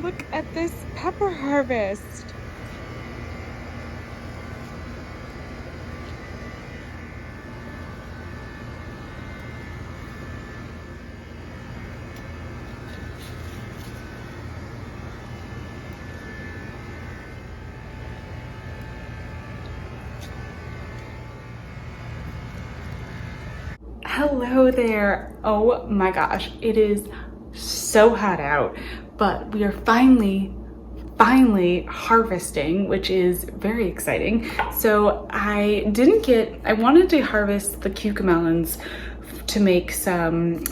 Look at this pepper harvest. Hello there. Oh my gosh, it is so hot out, but we are finally harvesting, which is very exciting. So I wanted to harvest the cucamelons to make some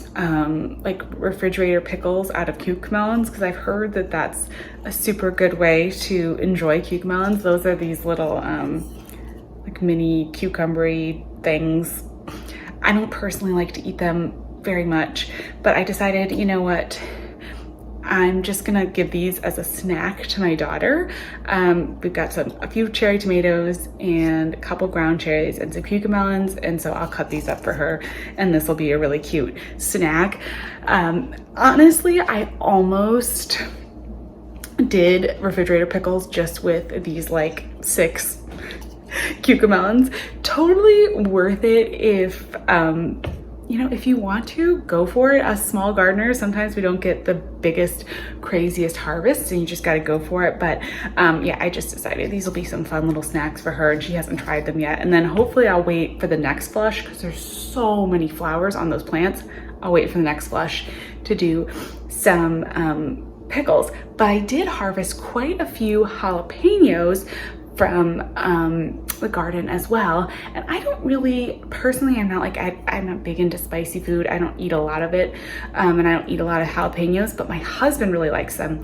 like refrigerator pickles out of cucamelons, because I've heard that that's a super good way to enjoy cucamelons. Those are these little like mini cucumbery things. I don't personally like to eat them very much, but I decided, you know what, I'm just gonna give these as a snack to my daughter. We've got a few cherry tomatoes and a couple ground cherries and some cucamelons, and so I'll cut these up for her, and this will be a really cute snack. Honestly, I almost did refrigerator pickles just with these like 6 cucamelons. Totally worth it if you know, if you want to, go for it. As small gardeners, sometimes we don't get the biggest, craziest harvests, and you just got to go for it. But yeah, I just decided these will be some fun little snacks for her, and she hasn't tried them yet. And then hopefully I'll wait for the next flush, because there's so many flowers on those plants. I'll wait for the next flush to do some pickles. But I did harvest quite a few jalapenos from the garden as well. And I don't really, personally, I'm not big into spicy food. I don't eat a lot of it, and I don't eat a lot of jalapenos, but my husband really likes them.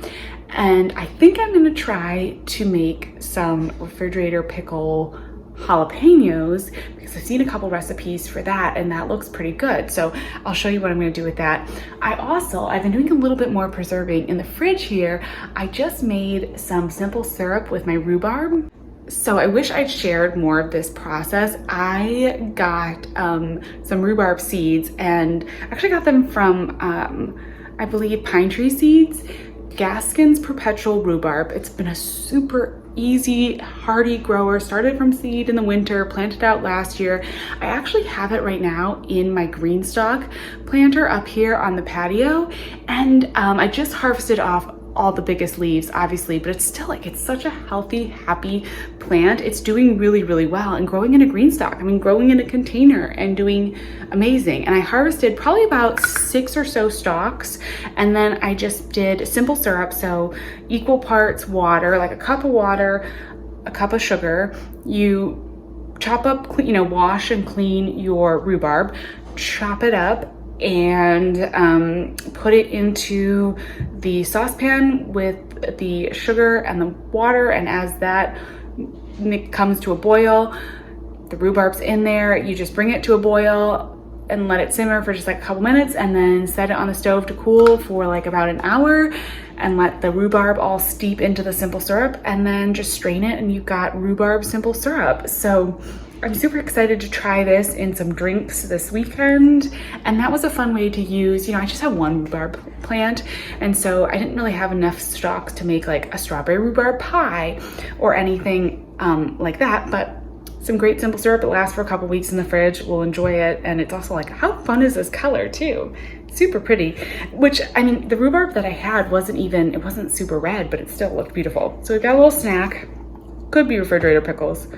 And I think I'm gonna try to make some refrigerator pickle jalapenos, because I've seen a couple recipes for that, and that looks pretty good. So I'll show you what I'm gonna do with that. I've been doing a little bit more preserving in the fridge here. I just made some simple syrup with my rhubarb. So I wish I'd shared more of this process. I got some rhubarb seeds, and actually got them from, I believe, Pine Tree Seeds, Gaskin's Perpetual Rhubarb. It's been a super easy, hardy grower. Started from seed in the winter, planted out last year. I actually have it right now in my green stock planter up here on the patio, and I just harvested off all the biggest leaves, obviously, but it's still like, it's such a healthy, happy plant. It's doing really, really well, and growing in a green stock, I mean, growing in a container and doing amazing. And I harvested probably about 6 or so stalks, and then I just did simple syrup. So equal parts water, like a cup of water, a cup of sugar. You chop up, you know, wash and clean your rhubarb, chop it up, and put it into the saucepan with the sugar and the water. And as that comes to a boil, the rhubarb's in there. You just bring it to a boil and let it simmer for just like a couple minutes, and then set it on the stove to cool for like about an hour, and let the rhubarb all steep into the simple syrup, and then just strain it, and you've got rhubarb simple syrup. So I'm super excited to try this in some drinks this weekend. And that was a fun way to use, you know, I just have one rhubarb plant, and so I didn't really have enough stalks to make like a strawberry rhubarb pie or anything like that, but some great simple syrup. It lasts for a couple weeks in the fridge. We'll enjoy it. And it's also like, how fun is this color too? Super pretty, which, I mean, the rhubarb that I had it wasn't super red, but it still looked beautiful. So we got a little snack, could be refrigerator pickles.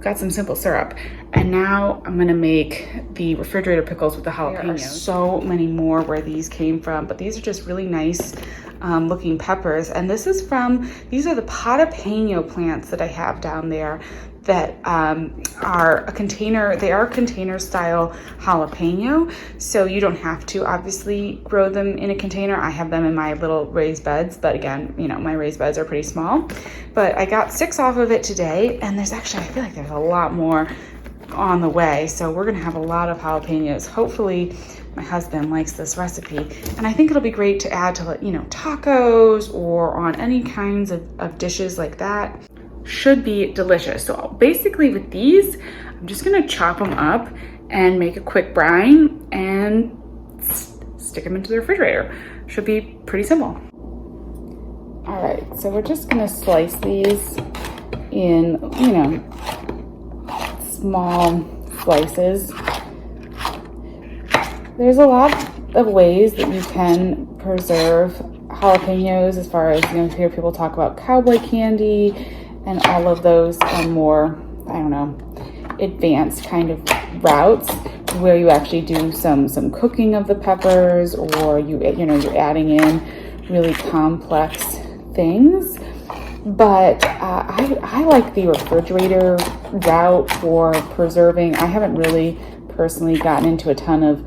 Got some simple syrup, and now I'm gonna make the refrigerator pickles with the jalapenos. There are so many more where these came from, but these are just really nice looking peppers. And these are the jalapeno plants that I have down there that are container style jalapeno. So you don't have to obviously grow them in a container. I have them in my little raised beds, but again, you know, my raised beds are pretty small. But I got 6 off of it today, and I feel like there's a lot more on the way. So we're gonna have a lot of jalapenos. Hopefully my husband likes this recipe, and I think it'll be great to add to, you know, tacos or on any kinds of dishes like that. Should be delicious. So basically with these, I'm just gonna chop them up and make a quick brine and stick them into the refrigerator. Should be pretty simple. All right, so we're just gonna slice these in, you know, small slices. There's a lot of ways that you can preserve jalapenos, as far as, you know, hear people talk about cowboy candy and all of those more, I don't know, advanced kind of routes where you actually do some cooking of the peppers, or you're adding in really complex things. But I like the refrigerator route for preserving. I haven't really personally gotten into a ton of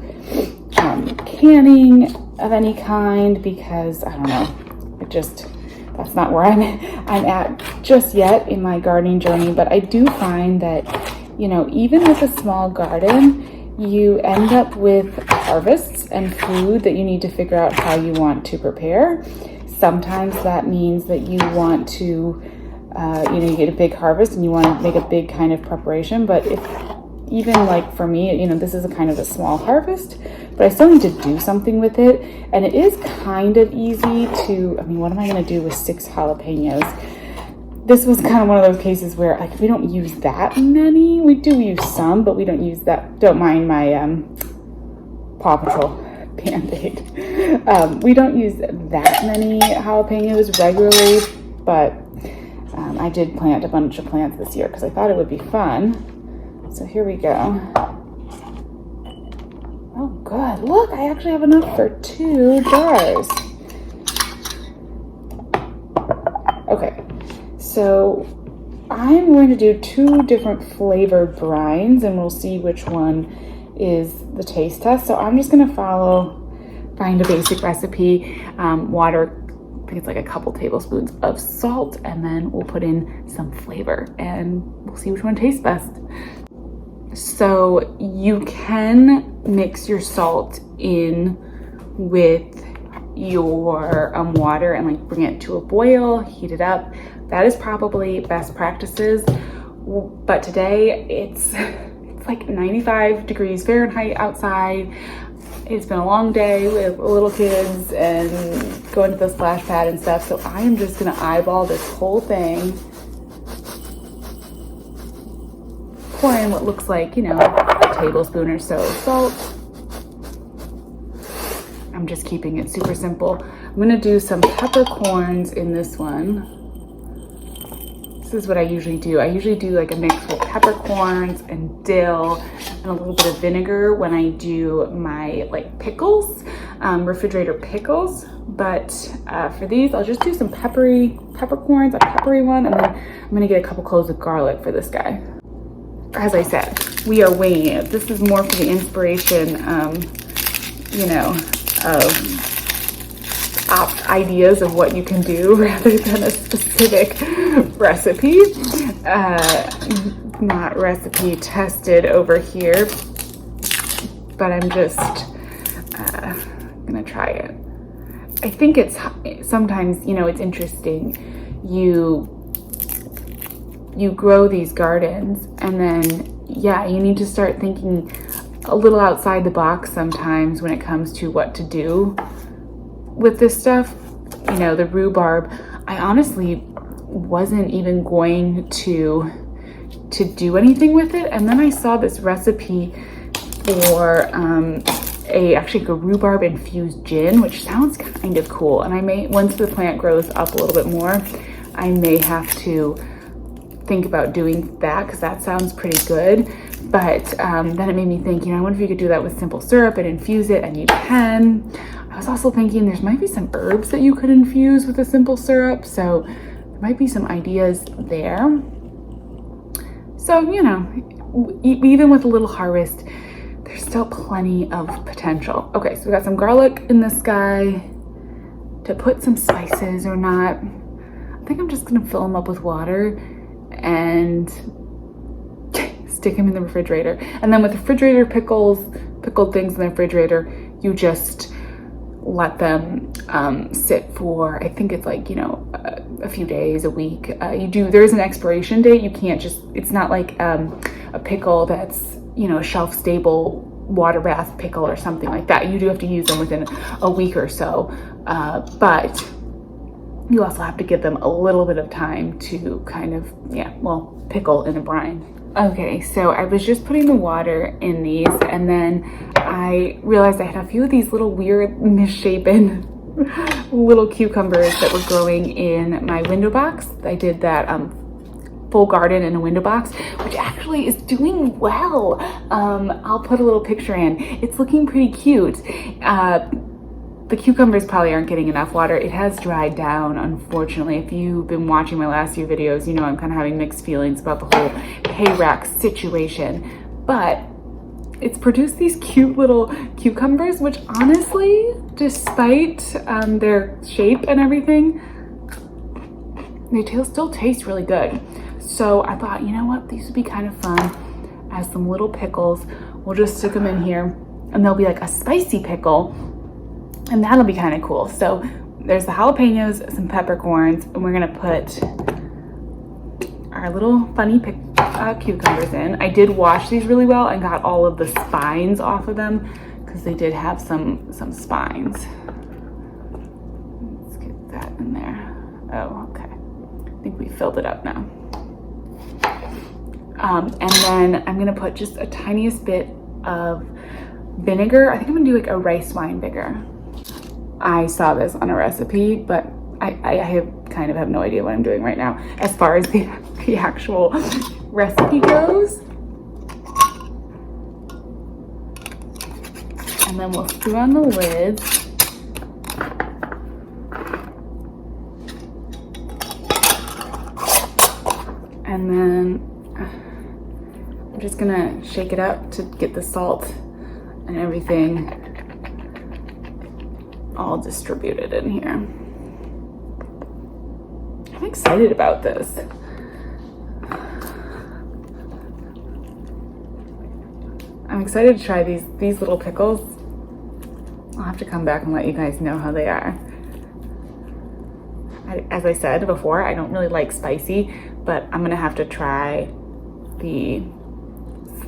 canning of any kind, because I don't know, that's not where I'm at just yet in my gardening journey. But I do find that, you know, even with a small garden, you end up with harvests and food that you need to figure out how you want to prepare. Sometimes that means that you want to, you get a big harvest and you want to make a big kind of preparation. But even like for me, you know, this is a kind of a small harvest, but I still need to do something with it. And it is kind of easy to, I mean, what am I going to do with 6 jalapenos? This was kind of one of those cases where, like, we don't use that many. We do use some, but we don't use that. Don't mind my Paw Patrol Band-Aid. We don't use that many jalapenos regularly, but I did plant a bunch of plants this year because I thought it would be fun. So here we go. Oh, good. Look, I actually have enough for 2 jars. Okay, so I'm going to do 2 different flavored brines, and we'll see which one is the taste test. So I'm just going to find a basic recipe, water, I think it's like a couple tablespoons of salt, and then we'll put in some flavor and we'll see which one tastes best. So you can mix your salt in with your water and like bring it to a boil, heat it up. That is probably best practices. But today it's like 95 degrees Fahrenheit outside. It's been a long day with little kids and going to the splash pad and stuff. So I am just gonna eyeball this whole thing. Pour in what looks like, you know, a tablespoon or so of salt. I'm just keeping it super simple. I'm gonna do some peppercorns in this one. This is what I usually do. I usually do like a mix with peppercorns and dill and a little bit of vinegar when I do my like pickles, refrigerator pickles. But for these, I'll just do some peppercorns, a peppery one, and then I'm gonna get a couple cloves of garlic for this guy. As I said, we are winging it. This is more for the inspiration, you know, of ideas of what you can do rather than a specific recipe. Not recipe tested over here, but I'm just gonna try it. I think it's sometimes, you know, it's interesting. You grow these gardens and then, yeah, you need to start thinking a little outside the box sometimes when it comes to what to do with this stuff. You know, the rhubarb, I honestly wasn't even going to do anything with it. And then I saw this recipe for actually a rhubarb infused gin, which sounds kind of cool. And I may, once the plant grows up a little bit more, I may have to think about doing that because that sounds pretty good. But then it made me think, you know, I wonder if you could do that with simple syrup and infuse it, and you can. I was also thinking there might be some herbs that you could infuse with a simple syrup, so there might be some ideas there. So, you know, even with a little harvest, there's still plenty of potential. Okay, so we got some garlic in this guy to put some spices or not. I think I'm just gonna fill them up with water and stick them in the refrigerator. And then with refrigerator pickled things in the refrigerator, you just let them sit for, I think it's like, you know, a few days, a week. There's an expiration date. You can't just, it's not like a pickle that's, you know, a shelf stable water bath pickle or something like that. You do have to use them within a week or so. But you also have to give them a little bit of time to kind of, yeah, well, pickle in a brine. Okay, so I was just putting the water in these, and then I realized I had a few of these little weird misshapen little cucumbers that were growing in my window box. I did that full garden in a window box, which actually is doing well. I'll put a little picture in. It's looking pretty cute. The cucumbers probably aren't getting enough water. It has dried down, unfortunately. If you've been watching my last few videos, you know I'm kind of having mixed feelings about the whole hay rack situation. But it's produced these cute little cucumbers, which honestly, despite their shape and everything, they still taste really good. So I thought, you know what, these would be kind of fun as some little pickles. We'll just stick them in here, and they'll be like a spicy pickle, and that'll be kind of cool. So there's the jalapenos, some peppercorns, and we're gonna put our little funny cucumbers in. I did wash these really well and got all of the spines off of them because they did have some spines. Let's get that in there. Oh, okay. I think we filled it up now. And then I'm gonna put just a tiniest bit of vinegar. I think I'm gonna do like a rice wine vinegar. I saw this on a recipe, but I kind of have no idea what I'm doing right now as far as the actual recipe goes. And then we'll screw on the lids. And then I'm just gonna shake it up to get the salt and everything all distributed in here. I'm excited about this. I'm excited to try these little pickles. I'll have to come back and let you guys know how they are. As I said before, I don't really like spicy, but I'm gonna have to try the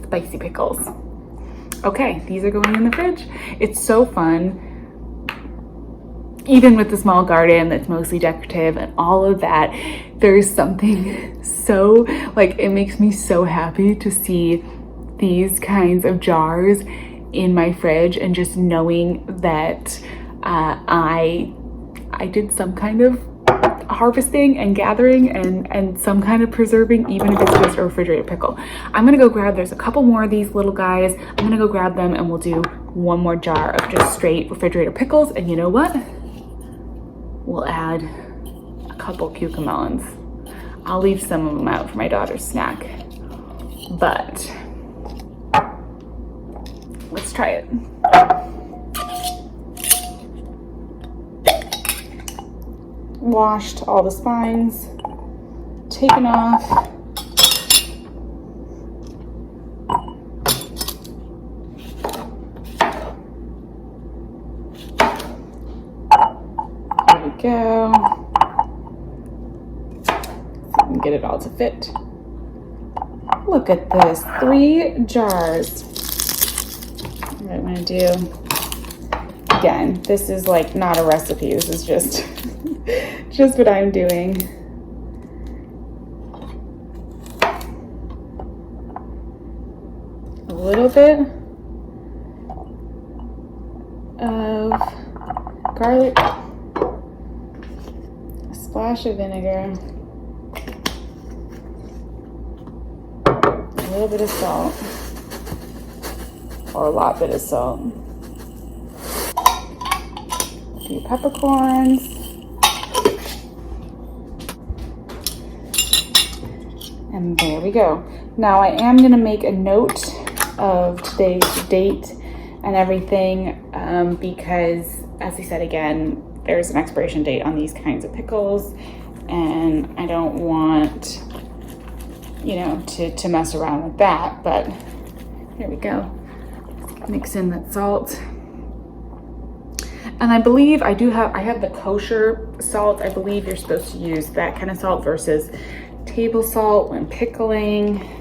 spicy pickles. Okay, these are going in the fridge. It's so fun. Even with the small garden that's mostly decorative and all of that, there's something so, like, it makes me so happy to see these kinds of jars in my fridge, and just knowing that I did some kind of harvesting and gathering and some kind of preserving, even if it's just a refrigerated pickle. I'm gonna go grab, there's a couple more of these little guys. I'm gonna go grab them, and we'll do one more jar of just straight refrigerator pickles. And you know what? We'll add a couple cucamelons. I'll leave some of them out for my daughter's snack, but let's try it. Washed all the spines, taken off. There we go. So we can get it all to fit. Look at this, 3 jars. What I'm gonna do, again, this is like not a recipe, this is just just what I'm doing. A little bit of garlic, a splash of vinegar, a little bit of salt, or a lot bit of salt, a few peppercorns, and there we go. Now I am gonna make a note of today's date and everything because, as I said again, there's an expiration date on these kinds of pickles, and I don't want, you know, to mess around with that. But here we go. Mix in that salt. And I believe I have the kosher salt. I believe you're supposed to use that kind of salt versus table salt when pickling.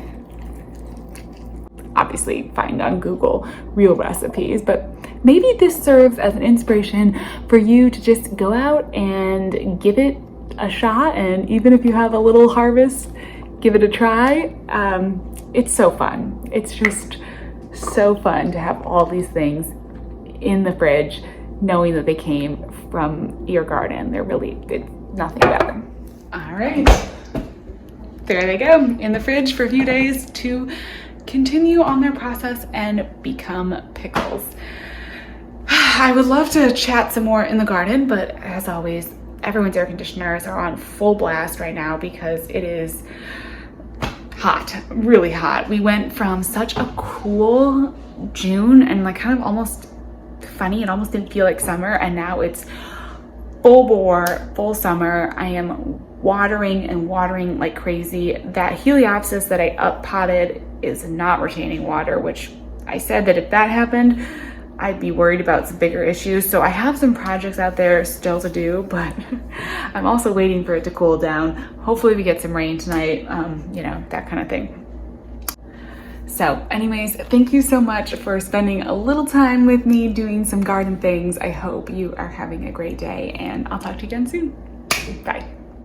Obviously find on Google real recipes, but maybe this serves as an inspiration for you to just go out and give it a shot, and even if you have a little harvest, give it a try. It's so fun. It's just so fun to have all these things in the fridge, knowing that they came from your garden. They're really good, nothing better. All right, there they go in the fridge for a few days to continue on their process and become pickles. I would love to chat some more in the garden, but as always, everyone's air conditioners are on full blast right now because it is hot, really hot. We went from such a cool June and like kind of almost funny, it almost didn't feel like summer, and now it's full bore, full summer. I am watering and watering like crazy. That Heliopsis that I up potted is not retaining water, which I said that if that happened, I'd be worried about some bigger issues. So I have some projects out there still to do, but I'm also waiting for it to cool down. Hopefully we get some rain tonight, you know, that kind of thing. So anyways, thank you so much for spending a little time with me doing some garden things. I hope you are having a great day, and I'll talk to you again soon. Bye.